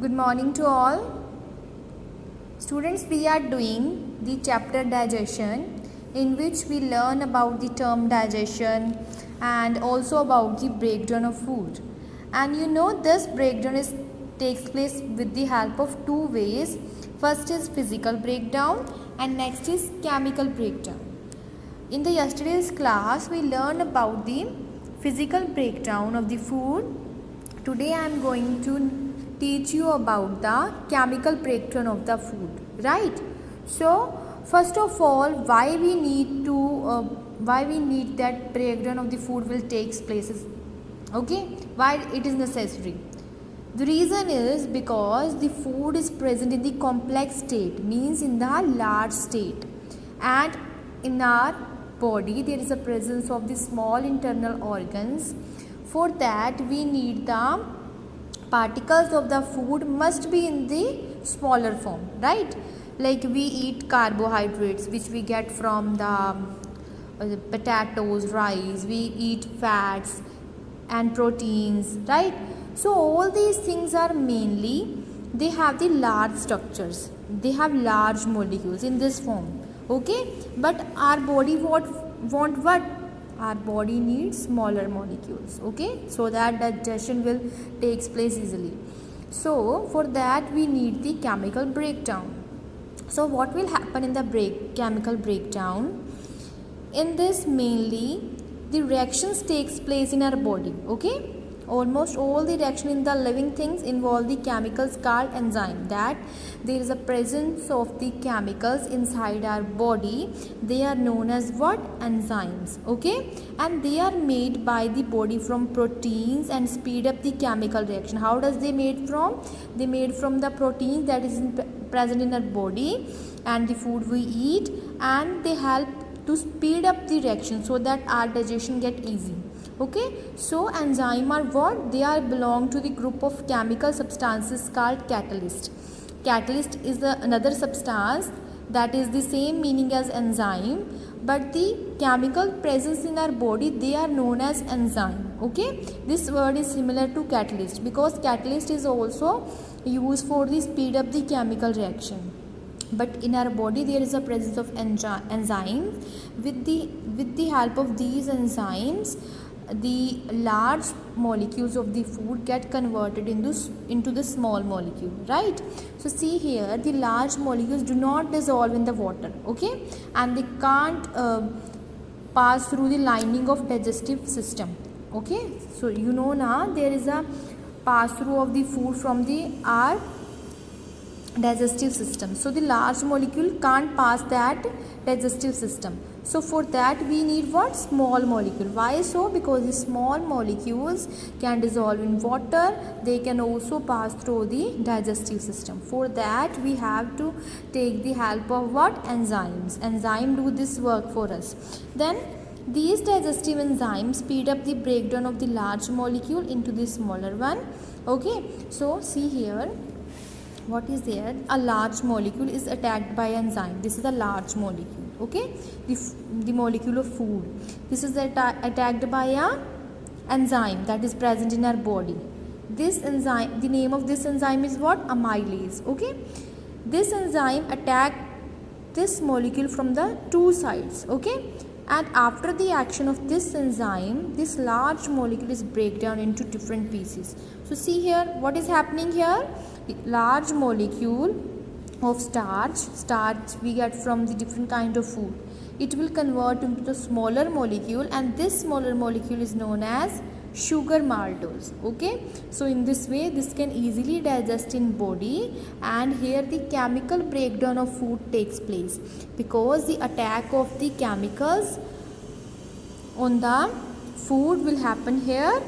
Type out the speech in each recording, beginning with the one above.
Good morning to all. Students, we are doing the chapter digestion, in which we learn about the term digestion and also about the breakdown of food. And this breakdown takes place with the help of two ways. First is physical breakdown and next is chemical breakdown. In the yesterday's class, we learned about the physical breakdown of the food. Today I am going to teach you about the chemical breakdown of the food, right? So first of all, why we need that breakdown of the food will take place, okay? Why it is necessary? The reason is because the food is present in the complex state, means in the large state, and in our body there is a presence of the small internal organs. For that we need the particles of the food must be in the smaller form, right? Like we eat carbohydrates which we get from the potatoes, rice, we eat fats and proteins, right? So all these things are mainly, they have the large structures, they have large molecules in this form, okay? But our body want what? Our body needs smaller molecules, okay, so that digestion will takes place easily. So for that we need the chemical breakdown. So what will happen in the chemical breakdown? In this mainly the reactions takes place in our body, okay? Almost all the reaction in the living things involve the chemicals called enzyme. That there is a presence of the chemicals inside our body. They are known as what? Enzymes, okay? And they are made by the body from proteins and speed up the chemical reaction. How does they made from? They made from the proteins that is present in our body and the food we eat, and they help to speed up the reaction so that our digestion get easy. Okay, so enzyme are what? They are belong to the group of chemical substances called catalyst. Catalyst is another substance that is the same meaning as enzyme, but the chemical presence in our body, they are known as enzyme. Okay, this word is similar to catalyst because catalyst is also used for the speed up the chemical reaction. But in our body there is a presence of enzymes. With the help of these enzymes, the large molecules of the food get converted into the small molecule, right? So see here, the large molecules do not dissolve in the water, okay, and they can't pass through the lining of digestive system, okay? So now there is a pass through of the food from our digestive system. So the large molecule can't pass that digestive system. So for that we need what? Small molecule. Why so? Because the small molecules can dissolve in water. They can also pass through the digestive system. For that we have to take the help of what? Enzymes. Enzymes do this work for us. Then these digestive enzymes speed up the breakdown of the large molecule into the smaller one. Okay, so see here, what is there? A large molecule is attacked by enzyme. This is a large molecule, okay? The molecule of food. This is attacked by a enzyme that is present in our body. This enzyme, the name of this enzyme is what? Amylase, okay? This enzyme attack this molecule from the two sides, okay? And after the action of this enzyme, this large molecule is break down into different pieces. So see here, what is happening here? Large molecule of starch we get from the different kind of food. It will convert into the smaller molecule, and this smaller molecule is known as sugar maltose, okay? So in this way this can easily digest in body, and here the chemical breakdown of food takes place because the attack of the chemicals on the food will happen here,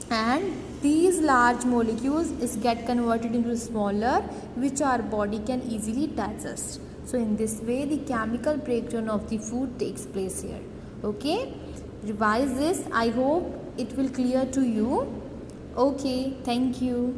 and these large molecules get converted into smaller, which our body can easily digest. So in this way the chemical breakdown of the food takes place here, okay? Revise this. I hope it will clear to you. Okay, thank you.